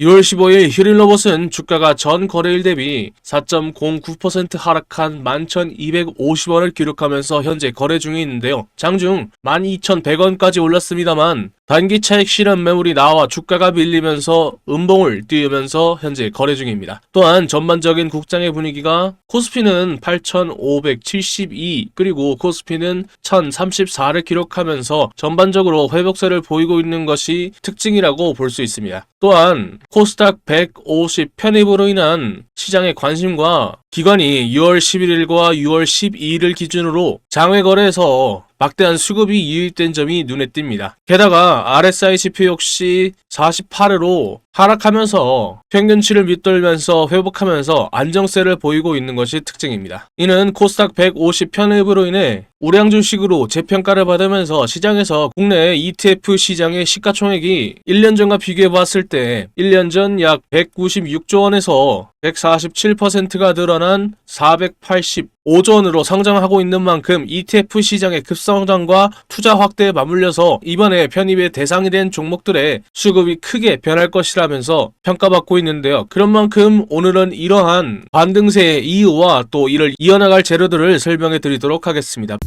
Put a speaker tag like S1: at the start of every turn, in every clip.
S1: 6월 15일 휴린로봇은 주가가 전 거래일 대비 4.09% 하락한 11,250원을 기록하면서 현재 거래 중에 있는데요. 장중 12,100원까지 올랐습니다만 단기 차익 실현 매물이 나와 주가가 밀리면서 음봉을 띄우면서 현재 거래 중입니다. 또한 전반적인 국장의 분위기가 코스피는 8,572 그리고 코스피는 1,034를 기록하면서 전반적으로 회복세를 보이고 있는 것이 특징이라고 볼 수 있습니다. 또한 코스닥 150 편입으로 인한 시장의 관심과 기관이 6월 11일과 6월 12일을 기준으로 장외 거래에서 막대한 수급이 유입된 점이 눈에 띕니다. 게다가 RSI 지표 역시 48으로 하락하면서 평균치를 밑돌면서 회복하면서 안정세를 보이고 있는 것이 특징입니다. 이는 코스닥 150 편입으로 인해 우량 주식으로 재평가를 받으면서 시장에서 국내 ETF 시장의 시가총액이 1년 전과 비교해 봤을 때 1년 전 약 196조 원에서 147%가 늘어난 485조 원으로 성장하고 있는 만큼 ETF 시장의 급성장과 투자 확대에 맞물려서 이번에 편입의 대상이 된 종목들의 수급이 크게 변할 것이라면서 평가받고 있는데요. 그런 만큼 오늘은 이러한 반등세의 이유와 또 이를 이어나갈 재료들을 설명해 드리도록 하겠습니다.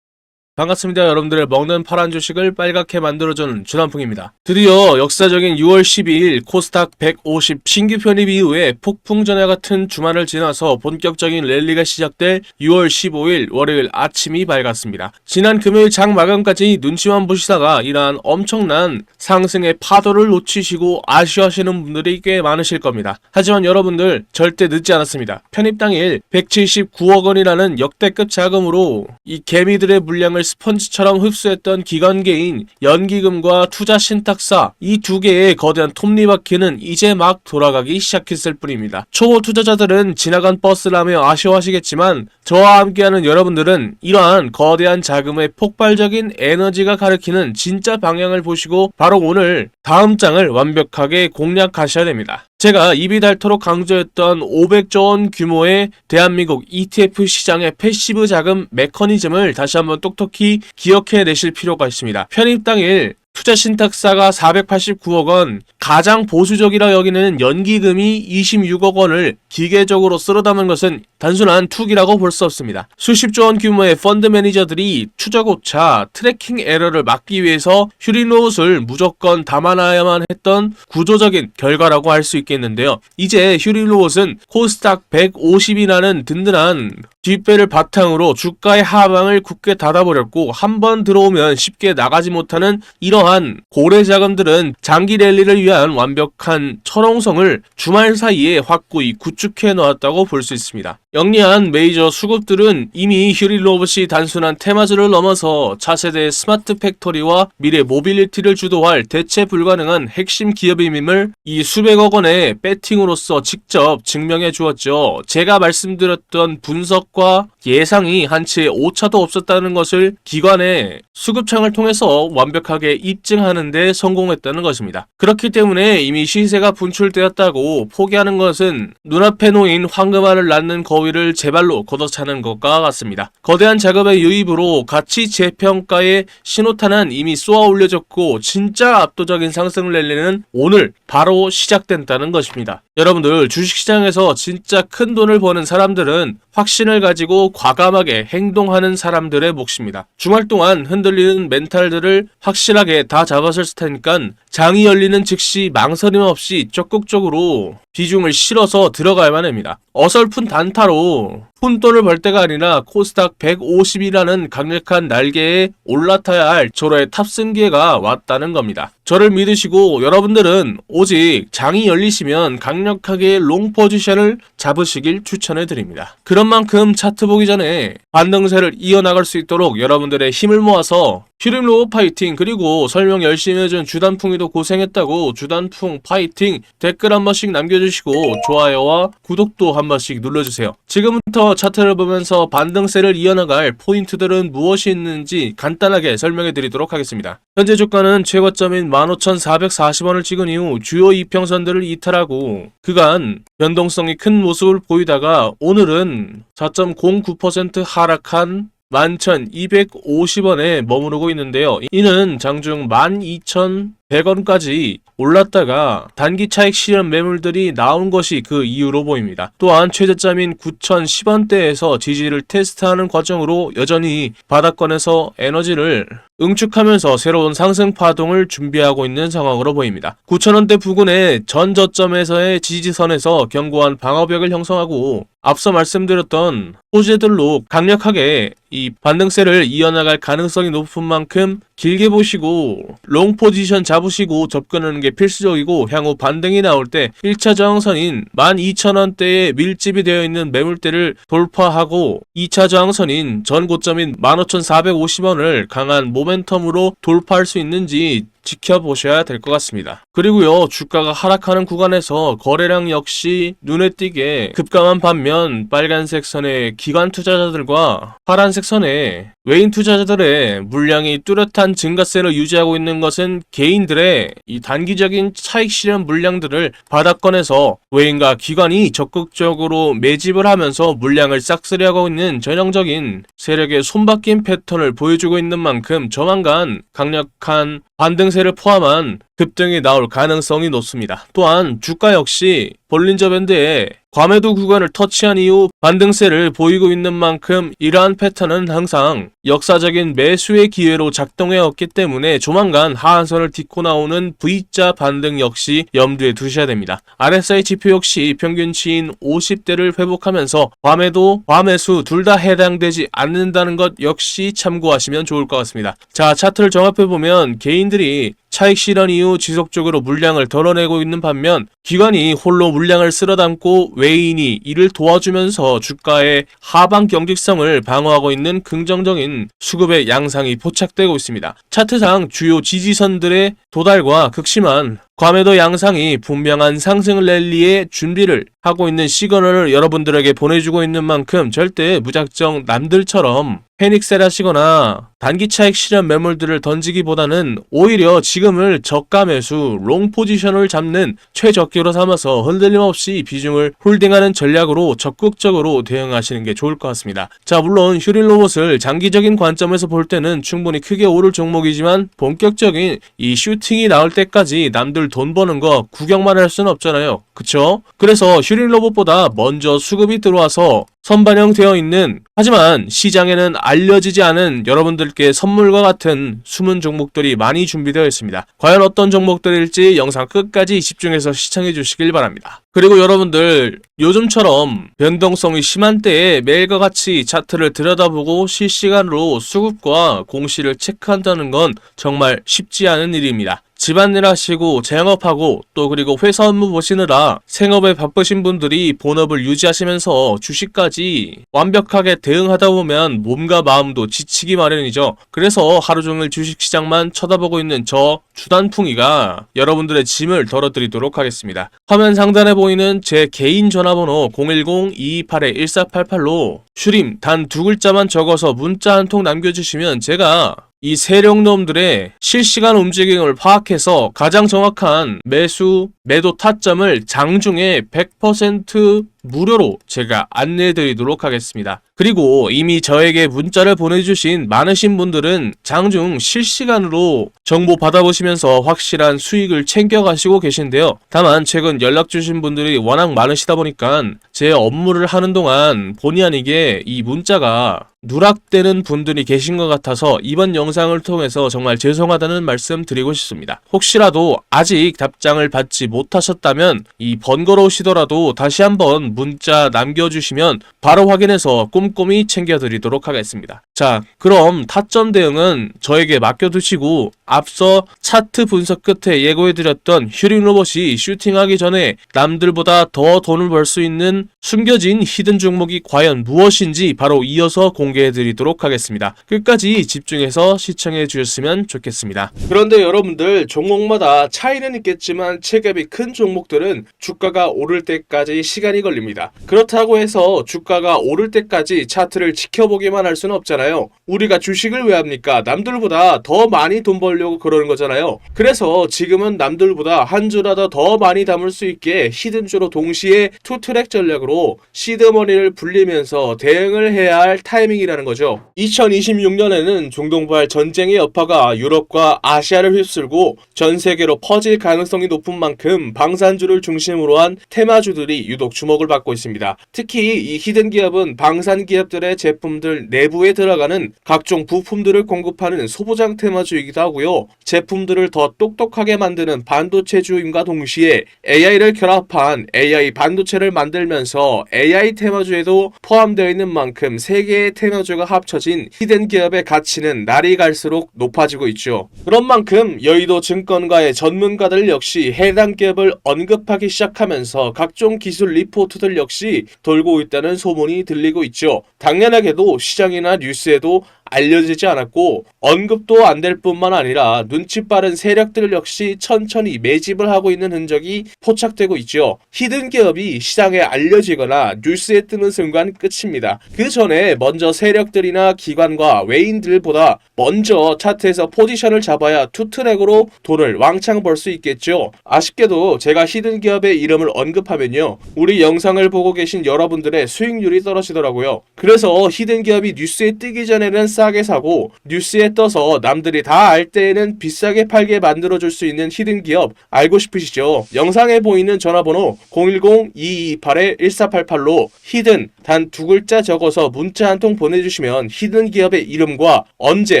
S1: 반갑습니다. 여러분들의 먹는 파란 주식을 빨갛게 만들어주는 주단풍입니다. 드디어 역사적인 6월 12일 코스닥 150 신규 편입 이후에 폭풍전야 같은 주말을 지나서 본격적인 랠리가 시작될 6월 15일 월요일 아침이 밝았습니다. 지난 금요일 장 마감까지 눈치만 보시다가 이러한 엄청난 상승의 파도를 놓치시고 아쉬워하시는 분들이 꽤 많으실 겁니다. 하지만 여러분들 절대 늦지 않았습니다. 편입 당일 179억 원이라는 역대급 자금으로 이 개미들의 물량을 스펀지처럼 흡수했던 기관계인 연기금과 투자 신탁사 이 두 개의 거대한 톱니바퀴는 이제 막 돌아가기 시작했을 뿐입니다. 초보 투자자들은 지나간 버스라며 아쉬워하시겠지만 저와 함께하는 여러분들은 이러한 거대한 자금의 폭발적인 에너지가 가리키는 진짜 방향을 보시고 바로 오늘 다음 장을 완벽하게 공략하셔야 됩니다. 제가 입이 닳도록 강조했던 500조 원 규모의 대한민국 ETF 시장의 패시브 자금 메커니즘을 다시 한번 똑똑히 기억해내실 필요가 있습니다. 편입 당일 투자 신탁사가 489억 원, 가장 보수적이라 여기는 연기금이 26억 원을 기계적으로 쓸어 담은 것은 단순한 투기라고 볼 수 없습니다. 수십조 원 규모의 펀드 매니저들이 추적오차 트래킹 에러를 막기 위해서 휴린로봇을 무조건 담아놔야만 했던 구조적인 결과라고 할 수 있겠는데요. 이제 휴린로봇은 코스닥 150이라는 든든한 뒷배를 바탕으로 주가의 하방을 굳게 닫아버렸고 한번 들어오면 쉽게 나가지 못하는 이러한 고래 자금들은 장기 랠리를 위한 완벽한 철옹성을 주말 사이에 확고히 구축해 놓았다고 볼 수 있습니다. 영리한 메이저 수급들은 이미 휴린로봇이 단순한 테마주를 넘어서 차세대 스마트 팩토리와 미래 모빌리티를 주도할 대체 불가능한 핵심 기업임을 이 수백억 원의 배팅으로서 직접 증명해 주었죠. 제가 말씀드렸던 분석과 예상이 한치의 오차도 없었다는 것을 기관의 수급창을 통해서 완벽하게 입증하는 데 성공했다는 것입니다. 그렇기 때문에 이미 시세가 분출되었다고 포기하는 것은 눈앞에 놓인 황금알을 낳는 거위를 제 발로 걷어차는 것과 같습니다. 거대한 자금의 유입으로 가치 재평가의 신호탄은 이미 쏘아 올려졌고 진짜 압도적인 상승 랠리는 오늘 바로 시작된다는 것입니다. 여러분들 주식시장에서 진짜 큰 돈을 버는 사람들은 확신을 가지고 과감하게 행동하는 사람들의 몫입니다. 주말 동안 흔들리는 멘탈들을 확실하게 다 잡았을 테니까 장이 열리는 즉시 망설임 없이 적극적으로 비중을 실어서 들어가야만 합니다. 어설픈 단타로 푼돈을 벌 때가 아니라 코스닥 150이라는 강력한 날개에 올라타야 할 저로의 탑승기회가 왔다는 겁니다. 저를 믿으시고 여러분들은 오직 장이 열리시면 강력하게 롱 포지션을 잡으시길 추천해 드립니다. 그런 만큼 차트 보기 전에 반등세를 이어나갈 수 있도록 여러분들의 힘을 모아서 휴린로봇 파이팅, 그리고 설명 열심히 해준 주단풍이도 고생했다고 주단풍 파이팅 댓글 한 번씩 남겨주시고 좋아요와 구독도 한 번씩 눌러주세요. 지금부터 차트를 보면서 반등세를 이어나갈 포인트들은 무엇이 있는지 간단하게 설명해 드리도록 하겠습니다. 현재 주가는 최고점인 15,440원을 찍은 이후 주요 이평선들을 이탈하고 그간 변동성이 큰 모습을 보이다가 오늘은 4.09% 하락한 11,250원에 머무르고 있는데요. 이는 장중 12,100원까지 올랐다가 단기 차익 실현 매물들이 나온 것이 그 이유로 보입니다. 또한 최저점인 9,010원대에서 지지를 테스트하는 과정으로 여전히 바닥권에서 에너지를 응축하면서 새로운 상승 파동을 준비하고 있는 상황으로 보입니다. 9,000원대 부근의 전 저점에서의 지지선에서 견고한 방어벽을 형성하고 앞서 말씀드렸던 호재들로 강력하게 이 반등세를 이어나갈 가능성이 높은 만큼 길게 보시고 롱 포지션 잡으시고 접근하는 게 필수적이고, 향후 반등이 나올 때 1차 저항선인 12,000원대에 밀집이 되어 있는 매물대를 돌파하고 2차 저항선인 전 고점인 15,450원을 강한 모멘텀으로 돌파할 수 있는지 지켜보셔야 될 것 같습니다. 그리고요, 주가가 하락하는 구간에서 거래량 역시 눈에 띄게 급감한 반면 빨간색 선의 기관 투자자들과 파란색 선의 외인 투자자들의 물량이 뚜렷한 증가세를 유지하고 있는 것은 개인들의 이 단기적인 차익 실현 물량들을 바닥권에서 외인과 기관이 적극적으로 매집을 하면서 물량을 싹쓸이하고 있는 전형적인 세력의 손바뀐 패턴을 보여주고 있는 만큼 조만간 강력한 반등세를 포함한 급등이 나올 가능성이 높습니다. 또한 주가 역시 볼린저 밴드에 과매도 구간을 터치한 이후 반등세를 보이고 있는 만큼 이러한 패턴은 항상 역사적인 매수의 기회로 작동해 왔기 때문에 조만간 하한선을 딛고 나오는 V자 반등 역시 염두에 두셔야 됩니다. RSI 지표 역시 평균치인 50대를 회복하면서 과매도 과매수 둘 다 해당되지 않는다는 것 역시 참고하시면 좋을 것 같습니다. 자, 차트를 정합해보면 개인들이 차익 실현 이후 지속적으로 물량을 덜어내고 있는 반면 기관이 홀로 물량을 쓸어담고 외인이 이를 도와주면서 주가의 하방 경직성을 방어하고 있는 긍정적인 수급의 양상이 포착되고 있습니다. 차트상 주요 지지선들의 도달과 극심한 과매도 양상이 분명한 상승 랠리의 준비를 하고 있는 시그널을 여러분들에게 보내주고 있는 만큼 절대 무작정 남들처럼 패닉셀 하시거나 단기 차익 실현 매물들을 던지기보다는 오히려 지금을 저가 매수 롱 포지션을 잡는 최적기로 삼아서 흔들림 없이 비중을 홀딩하는 전략으로 적극적으로 대응하시는 게 좋을 것 같습니다. 자, 물론 휴린 로봇을 장기적인 관점에서 볼 때는 충분히 크게 오를 종목이지만 본격적인 이 슈팅이 나올 때까지 남들 돈 버는 거 구경만 할 수는 없잖아요. 그쵸? 그래서 휴린 로봇보다 먼저 수급이 들어와서 선반영되어 있는, 하지만 시장에는 알려지지 않은 여러분들께 선물과 같은 숨은 종목들이 많이 준비되어 있습니다. 과연 어떤 종목들일지 영상 끝까지 집중해서 시청해 주시길 바랍니다. 그리고 여러분들, 요즘처럼 변동성이 심한 때에 매일과 같이 차트를 들여다보고 실시간으로 수급과 공시를 체크한다는 건 정말 쉽지 않은 일입니다. 집안일 하시고 재영업하고 또 그리고 회사 업무 보시느라 생업에 바쁘신 분들이 본업을 유지하시면서 주식까지 완벽하게 대응하다 보면 몸과 마음도 지치기 마련이죠. 그래서 하루 종일 주식시장만 쳐다보고 있는 저 주단풍이가 여러분들의 짐을 덜어드리도록 하겠습니다. 화면 상단에 보이는 제 개인 전화번호 010-228-1488로 슈림 단 2글자만 적어서 문자 한 통 남겨주시면 제가 이 세력놈들의 실시간 움직임을 파악해서 가장 정확한 매수, 매도 타점을 장중에 100% 무료로 제가 안내해드리도록 하겠습니다. 그리고 이미 저에게 문자를 보내주신 많으신 분들은 장중 실시간으로 정보 받아보시면서 확실한 수익을 챙겨가시고 계신데요. 다만 최근 연락 주신 분들이 워낙 많으시다 보니까 제 업무를 하는 동안 본의 아니게 이 문자가 누락되는 분들이 계신 것 같아서 이번 영상을 통해서 정말 죄송하다는 말씀 드리고 싶습니다. 혹시라도 아직 답장을 받지 못하셨다면 이 번거로우시더라도 다시 한번 문자 남겨주시면 바로 확인해서 꼼꼼히 챙겨드리도록 하겠습니다. 자, 그럼 타점 대응은 저에게 맡겨두시고 앞서 차트 분석 끝에 예고해드렸던 휴린 로봇이 슈팅하기 전에 남들보다 더 돈을 벌 수 있는 숨겨진 히든 종목이 과연 무엇인지 바로 이어서 공개해드리도록 하겠습니다. 끝까지 집중해서 시청해 주셨으면 좋겠습니다. 그런데 여러분들, 종목마다 차이는 있겠지만 체급이 큰 종목들은 주가가 오를 때까지 시간이 걸립니다. 올립니다. 그렇다고 해서 주가가 오를 때까지 차트를 지켜보기만 할 수는 없잖아요. 우리가 주식을 왜 합니까? 남들보다 더 많이 돈 벌려고 그러는 거잖아요. 그래서 지금은 남들보다 한 주라도 더 많이 담을 수 있게 히든주로 동시에 투트랙 전략으로 시드머니를 불리면서 대응을 해야 할 타이밍이라는 거죠. 2026년에는 중동발 전쟁의 여파가 유럽과 아시아를 휩쓸고 전 세계로 퍼질 가능성이 높은 만큼 방산주를 중심으로 한 테마주들이 유독 주목을 받고 있습니다. 특히 이 히든 기업은 방산 기업들의 제품들 내부에 들어가는 각종 부품들을 공급하는 소부장 테마주이기도 하고요. 제품들을 더 똑똑하게 만드는 반도체주임과 동시에 AI를 결합한 AI 반도체를 만들면서 AI 테마주에도 포함되어 있는 만큼 세 개의 테마주가 합쳐진 히든 기업의 가치는 날이 갈수록 높아지고 있죠. 그런 만큼 여의도 증권가의 전문가들 역시 해당 기업을 언급하기 시작하면서 각종 기술 리포트들 역시 돌고 있다는 소문이 들리고 있죠. 당연하게도 시장이나 뉴스에도 알려지지 않았고 언급도 안 될 뿐만 아니라 눈치 빠른 세력들 역시 천천히 매집을 하고 있는 흔적이 포착되고 있죠. 히든 기업이 시장에 알려지거나 뉴스에 뜨는 순간 끝입니다. 그 전에 먼저 세력들이나 기관과 외인들보다 먼저 차트에서 포지션을 잡아야 투트랙으로 돈을 왕창 벌 수 있겠죠. 아쉽게도 제가 히든 기업의 이름을 언급하면요, 우리 영상을 보고 계신 여러분들의 수익률이 떨어지더라고요. 그래서 히든 기업이 뉴스에 뜨기 전에는 싸게 사고 뉴스에 떠서 남들이 다 알 때에는 비싸게 팔게 만들어줄 수 있는 히든 기업 알고 싶으시죠? 영상에 보이는 전화번호 010-2228-1488로 히든 단 두 글자 적어서 문자 한 통 보내주시면 히든 기업의 이름과 언제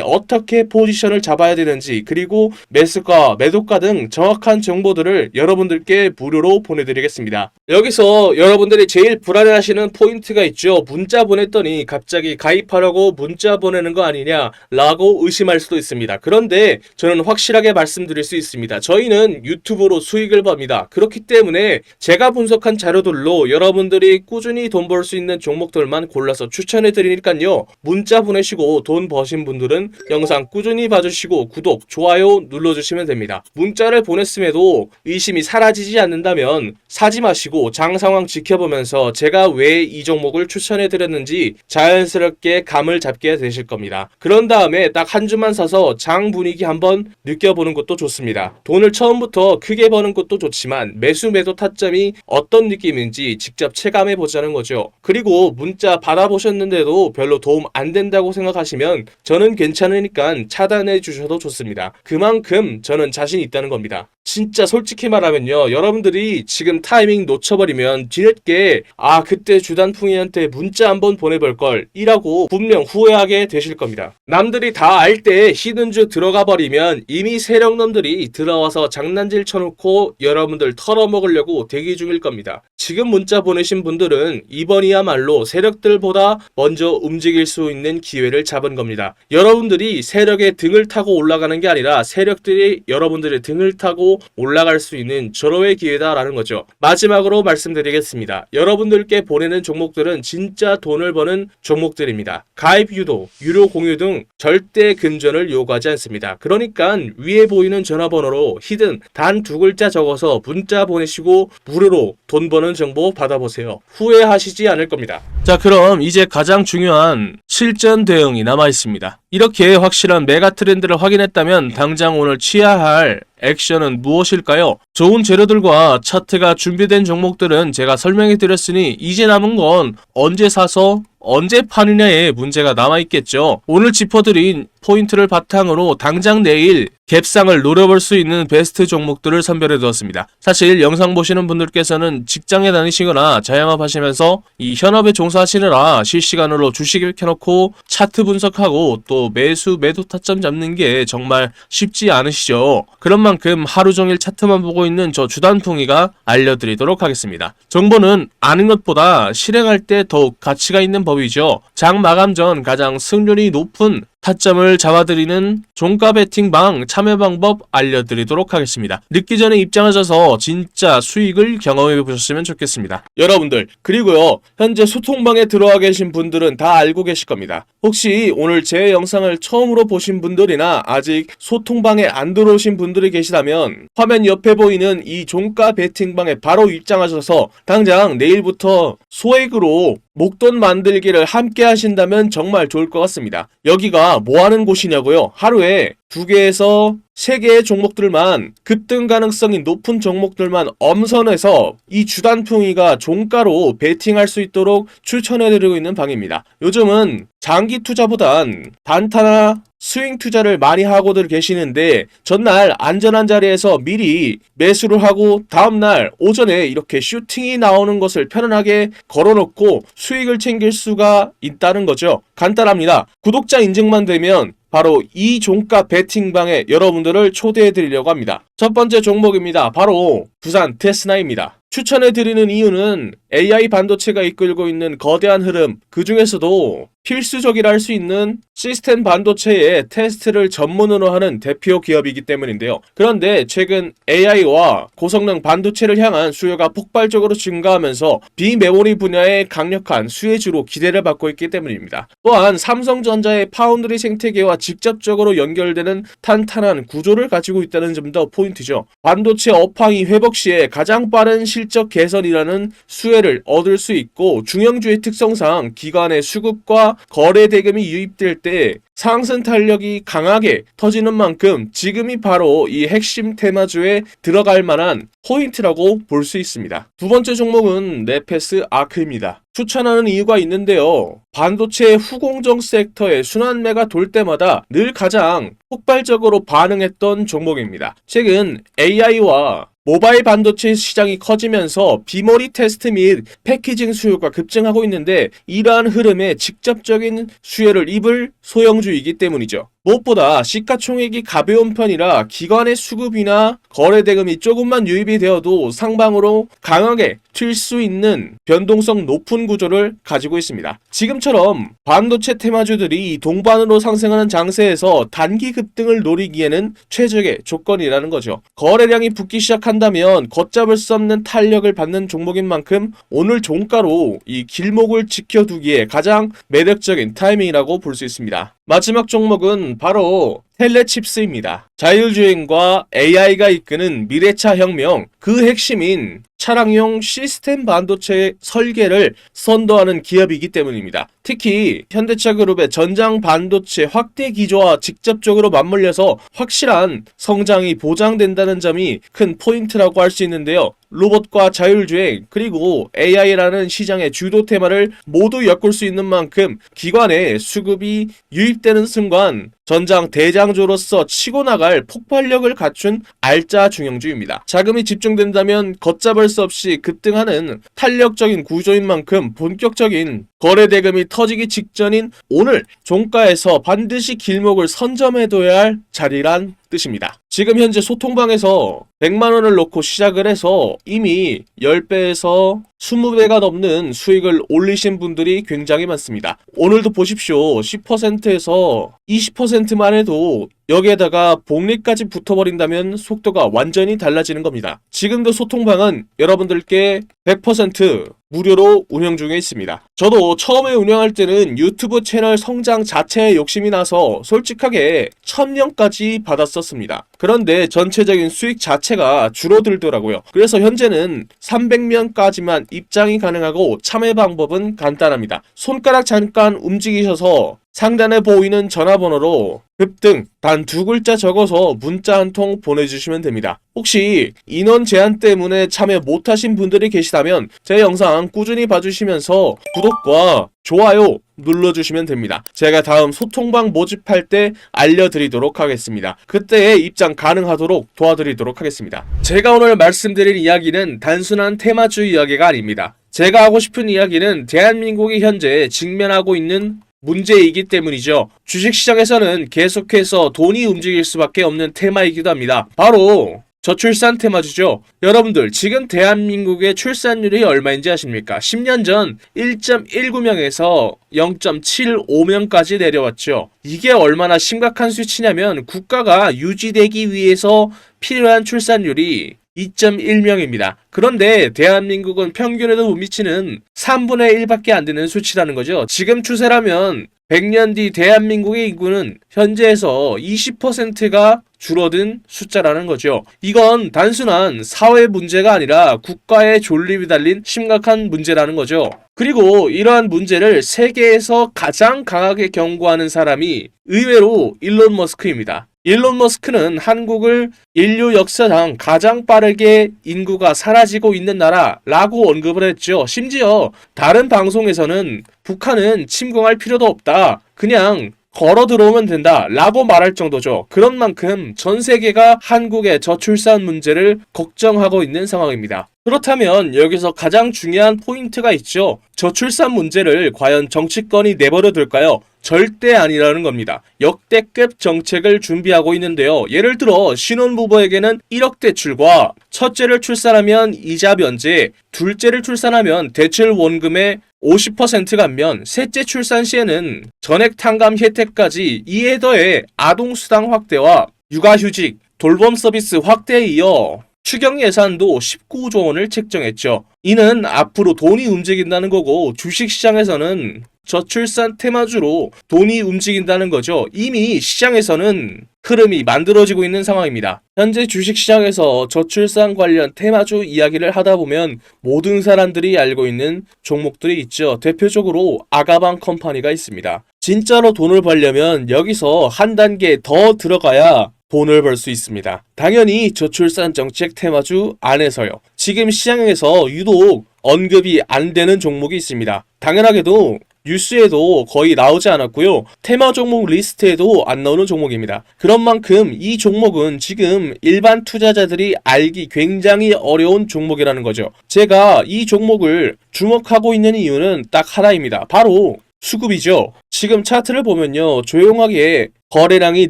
S1: 어떻게 포지션을 잡아야 되는지 그리고 매수가 매도가 등 정확한 정보들을 여러분들께 무료로 보내드리겠습니다. 여기서 여러분들이 제일 불안해하시는 포인트가 있죠. 문자 보냈더니 갑자기 가입하라고 문자 보내는 거 아니냐 라고 의심할 수도 있습니다. 그런데 저는 확실하게 말씀드릴 수 있습니다. 저희는 유튜브로 수익을 법니다. 그렇기 때문에 제가 분석한 자료들로 여러분들이 꾸준히 돈 벌 수 있는 종목들만 골라서 추천해 드리니까요, 문자 보내시고 돈 버신 분들은 영상 꾸준히 봐주시고 구독, 좋아요 눌러주시면 됩니다. 문자를 보냈음에도 의심이 사라지지 않는다면 사지 마시고 장 상황 지켜보면서 제가 왜 이 종목을 추천해 드렸는지 자연스럽게 감을 잡게 되실 겁니다. 그런 다음에 딱 한 주만 사서 장 분위기 한번 느껴보는 것도 좋습니다. 돈을 처음부터 크게 버는 것도 좋지만 매수 매도 타점이 어떤 느낌인지 직접 체감해 보자는 거죠. 그리고 문자 받아보셨는데도 별로 도움 안 된다고 생각하시면 저는 괜찮으니까 차단해 주셔도 좋습니다. 그만큼 저는 자신 있다는 겁니다. 진짜 솔직히 말하면요, 여러분들이 지금 타이밍 놓쳐버리면 뒤늦게 그때 주단풍이한테 문자 한번 보내볼걸 이라고 분명 후회하게 되실 겁니다. 남들이 다 알 때 히든주 들어가 버리면 이미 세력놈들이 들어와서 장난질 쳐놓고 여러분들 털어먹으려고 대기 중일 겁니다. 지금 문자 보내신 분들은 이번이야말로 세력들보다 먼저 움직일 수 있는 기회를 잡은 겁니다. 여러분들이 세력의 등을 타고 올라가는 게 아니라 세력들이 여러분들의 등을 타고 올라갈 수 있는 절호의 기회다라는 거죠. 마지막으로 말씀드리겠습니다. 여러분들께 보내는 종목들은 진짜 돈을 버는 종목들입니다. 가입 유도, 유료 공유 등 절대 금전을 요구하지 않습니다. 그러니까 위에 보이는 전화번호로 히든 단 두 글자 적어서 문자 보내시고 무료로 돈 버는 정보 받아보세요. 후회하시지 않을 겁니다. 자, 그럼 이제 가장 중요한 실전 대응이 남아 있습니다. 이렇게 확실한 메가 트렌드를 확인했다면 당장 오늘 취해야 할 액션은 무엇일까요? 좋은 재료들과 차트가 준비된 종목들은 제가 설명해 드렸으니 이제 남은 건 언제 사서 언제 파느냐에 문제가 남아있겠죠. 오늘 짚어드린 포인트를 바탕으로 당장 내일 갭상을 노려볼 수 있는 베스트 종목들을 선별해 두었습니다. 사실 영상 보시는 분들께서는 직장에 다니시거나 자영업 하시면서 이 현업에 종사하시느라 실시간으로 주식을 켜놓고 차트 분석하고 또 매수 매도 타점 잡는 게 정말 쉽지 않으시죠. 그런 만큼 하루 종일 차트만 보고 있는 저 주단풍이가 알려드리도록 하겠습니다. 정보는 아는 것보다 실행할 때 더욱 가치가 있는 법이죠. 장 마감 전 가장 승률이 높은 타점을 잡아드리는 종가 베팅방 참여 방법 알려드리도록 하겠습니다. 늦기 전에 입장하셔서 진짜 수익을 경험해 보셨으면 좋겠습니다. 여러분들, 그리고요, 현재 소통방에 들어와 계신 분들은 다 알고 계실 겁니다. 혹시 오늘 제 영상을 처음으로 보신 분들이나 아직 소통방에 안 들어오신 분들이 계시다면 화면 옆에 보이는 이 종가 베팅방에 바로 입장하셔서 당장 내일부터 소액으로 목돈 만들기를 함께 하신다면 정말 좋을 것 같습니다. 여기가 뭐 하는 곳이냐고요? 하루에 2개에서 3개의 종목들만, 급등 가능성이 높은 종목들만 엄선해서 이 주단풍이가 종가로 베팅할 수 있도록 추천해드리고 있는 방입니다. 요즘은 장기 투자보단 단타나 스윙 투자를 많이 하고들 계시는데 전날 안전한 자리에서 미리 매수를 하고 다음날 오전에 이렇게 슈팅이 나오는 것을 편안하게 걸어놓고 수익을 챙길 수가 있다는 거죠. 간단합니다. 구독자 인증만 되면 바로 이 종가 베팅방에 여러분들을 초대해 드리려고 합니다. 첫 번째 종목입니다. 바로 두산 테스나입니다. 추천해드리는 이유는 AI 반도체가 이끌고 있는 거대한 흐름, 그 중에서도 필수적이라 할 수 있는 시스템 반도체의 테스트를 전문으로 하는 대표 기업이기 때문인데요. 그런데 최근 AI와 고성능 반도체를 향한 수요가 폭발적으로 증가하면서 비메모리 분야의 강력한 수혜주로 기대를 받고 있기 때문입니다. 또한 삼성전자의 파운드리 생태계와 직접적으로 연결되는 탄탄한 구조를 가지고 있다는 점도 포인트죠. 반도체 업황이 회복 시에 가장 빠른 실적 개선이라는 수혜를 얻을 수 있고, 중형주의 특성상 기관의 수급과 거래 대금이 유입될 때 상승 탄력이 강하게 터지는 만큼 지금이 바로 이 핵심 테마주에 들어갈 만한 포인트라고 볼 수 있습니다. 두 번째 종목은 네페스 아크입니다. 추천하는 이유가 있는데요. 반도체 후공정 섹터의 순환매가 돌 때마다 늘 가장 폭발적으로 반응했던 종목입니다. 최근 AI와 모바일 반도체 시장이 커지면서 비머리 테스트 및 패키징 수요가 급증하고 있는데 이러한 흐름에 직접적인 수혜를 입을 소형주이기 때문이죠. 무엇보다 시가총액이 가벼운 편이라 기관의 수급이나 거래 대금이 조금만 유입이 되어도 상방으로 강하게 튈 수 있는 변동성 높은 구조를 가지고 있습니다. 지금처럼 반도체 테마주들이 동반으로 상승하는 장세에서 단기 급등을 노리기에는 최적의 조건이라는 거죠. 거래량이 붙기 시작한다면 걷잡을 수 없는 탄력을 받는 종목인 만큼 오늘 종가로 이 길목을 지켜두기에 가장 매력적인 타이밍이라고 볼 수 있습니다. 마지막 종목은 바로 텔레칩스입니다. 자율주행과 AI가 이끄는 미래차 혁명, 그 핵심인 차량용 시스템 반도체 설계를 선도하는 기업이기 때문입니다. 특히 현대차 그룹의 전장 반도체 확대 기조와 직접적으로 맞물려서 확실한 성장이 보장된다는 점이 큰 포인트라고 할 수 있는데요. 로봇과 자율주행 그리고 AI라는 시장의 주도 테마를 모두 엮을 수 있는 만큼 기관의 수급이 유입되는 순간 전장 대장주로서 치고 나갈 폭발력을 갖춘 알짜 중형주입니다. 자금이 집중된다면 걷잡을 수 없이 급등하는 탄력적인 구조인 만큼 본격적인 거래 대금이 터지기 직전인 오늘 종가에서 반드시 길목을 선점해둬야 할 자리란 뜻입니다. 지금 현재 소통방에서 100만원을 놓고 시작을 해서 이미 10배에서 20배가 넘는 수익을 올리신 분들이 굉장히 많습니다. 오늘도 보십시오. 10%에서 20%만 해도 여기에다가 복리까지 붙어버린다면 속도가 완전히 달라지는 겁니다. 지금도 소통방은 여러분들께 100% 무료로 운영 중에 있습니다. 저도 처음에 운영할 때는 유튜브 채널 성장 자체에 욕심이 나서 솔직하게 1000명까지 받았었습니다. 그런데 전체적인 수익 자체가 줄어들더라고요. 그래서 현재는 300명까지만 입장이 가능하고 참여 방법은 간단합니다. 손가락 잠깐 움직이셔서 상단에 보이는 전화번호로 급등 단 2글자 적어서 문자 한 통 보내주시면 됩니다. 혹시 인원 제한 때문에 참여 못하신 분들이 계시다면 제 영상 꾸준히 봐주시면서 구독과 좋아요 눌러주시면 됩니다. 제가 다음 소통방 모집할 때 알려드리도록 하겠습니다. 그때에 입장 가능하도록 도와드리도록 하겠습니다. 제가 오늘 말씀드릴 이야기는 단순한 테마주 이야기가 아닙니다. 제가 하고 싶은 이야기는 대한민국이 현재 직면하고 있는 문제이기 때문이죠. 주식시장에서는 계속해서 돈이 움직일 수밖에 없는 테마이기도 합니다. 바로 저출산 테마주죠. 여러분들 지금 대한민국의 출산율이 얼마인지 아십니까? 10년 전 1.19명에서 0.75명까지 내려왔죠. 이게 얼마나 심각한 수치냐면 국가가 유지되기 위해서 필요한 출산율이 2.1명입니다. 그런데 대한민국은 평균에도 못 미치는 3분의 1밖에 안 되는 수치라는 거죠. 지금 추세라면 100년 뒤 대한민국의 인구는 현재에서 20%가 줄어든 숫자라는 거죠. 이건 단순한 사회 문제가 아니라 국가의 존립이 달린 심각한 문제라는 거죠. 그리고 이러한 문제를 세계에서 가장 강하게 경고하는 사람이 의외로 일론 머스크입니다. 일론 머스크는 한국을 인류 역사상 가장 빠르게 인구가 사라지고 있는 나라라고 언급을 했죠. 심지어 다른 방송에서는 북한은 침공할 필요도 없다. 그냥 걸어 들어오면 된다 라고 말할 정도죠. 그런 만큼 전 세계가 한국의 저출산 문제를 걱정하고 있는 상황입니다. 그렇다면 여기서 가장 중요한 포인트가 있죠. 저출산 문제를 과연 정치권이 내버려 둘까요? 절대 아니라는 겁니다. 역대급 정책을 준비하고 있는데요. 예를 들어 신혼부부에게는 1억 대출과 첫째를 출산하면 이자 면제, 둘째를 출산하면 대출 원금의 50% 감면, 셋째 출산 시에는 전액 탕감 혜택까지, 이에 더해 아동수당 확대와 육아휴직, 돌봄 서비스 확대에 이어 추경 예산도 19조 원을 책정했죠. 이는 앞으로 돈이 움직인다는 거고 주식시장에서는 저출산 테마주로 돈이 움직인다는 거죠. 이미 시장에서는 흐름이 만들어지고 있는 상황입니다. 현재 주식시장에서 저출산 관련 테마주 이야기를 하다 보면 모든 사람들이 알고 있는 종목들이 있죠. 대표적으로 아가방 컴퍼니가 있습니다. 진짜로 돈을 벌려면 여기서 한 단계 더 들어가야 돈을 벌 수 있습니다. 당연히 저출산 정책 테마주 안에서요. 지금 시장에서 유독 언급이 안 되는 종목이 있습니다. 당연하게도 뉴스에도 거의 나오지 않았고요. 테마 종목 리스트에도 안 나오는 종목입니다. 그런 만큼 이 종목은 지금 일반 투자자들이 알기 굉장히 어려운 종목이라는 거죠. 제가 이 종목을 주목하고 있는 이유는 딱 하나입니다. 바로 수급이죠. 지금 차트를 보면요. 조용하게 거래량이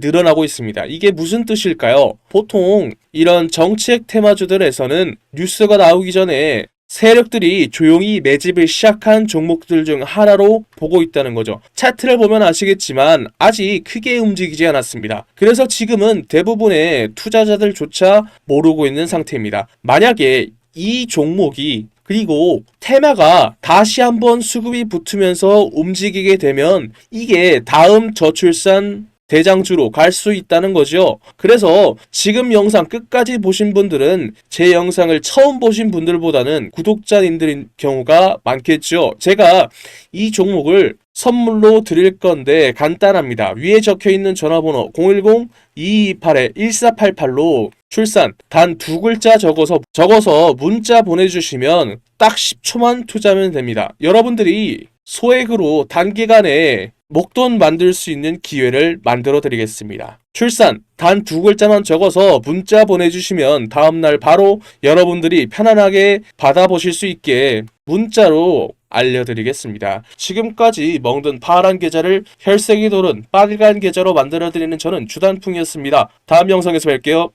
S1: 늘어나고 있습니다. 이게 무슨 뜻일까요? 보통 이런 정책 테마주들에서는 뉴스가 나오기 전에 세력들이 조용히 매집을 시작한 종목들 중 하나로 보고 있다는 거죠. 차트를 보면 아시겠지만 아직 크게 움직이지 않았습니다. 그래서 지금은 대부분의 투자자들조차 모르고 있는 상태입니다. 만약에 이 종목이 그리고 테마가 다시 한번 수급이 붙으면서 움직이게 되면 이게 다음 저출산 대장주로 갈 수 있다는 거죠. 그래서 지금 영상 끝까지 보신 분들은 제 영상을 처음 보신 분들보다는 구독자님들인 경우가 많겠죠. 제가 이 종목을 선물로 드릴 건데 간단합니다. 위에 적혀있는 전화번호 010-2228-1488로 출산 단 2글자 적어서 문자 보내주시면 딱 10초만 투자하면 됩니다. 여러분들이 소액으로 단기간에 목돈 만들 수 있는 기회를 만들어 드리겠습니다. 출산 단 2글자만 적어서 문자 보내주시면 다음날 바로 여러분들이 편안하게 받아보실 수 있게 문자로 알려드리겠습니다. 지금까지 먹는 파란 계좌를 혈색이 도는 빨간 계좌로 만들어드리는 저는 주단풍이었습니다. 다음 영상에서 뵐게요.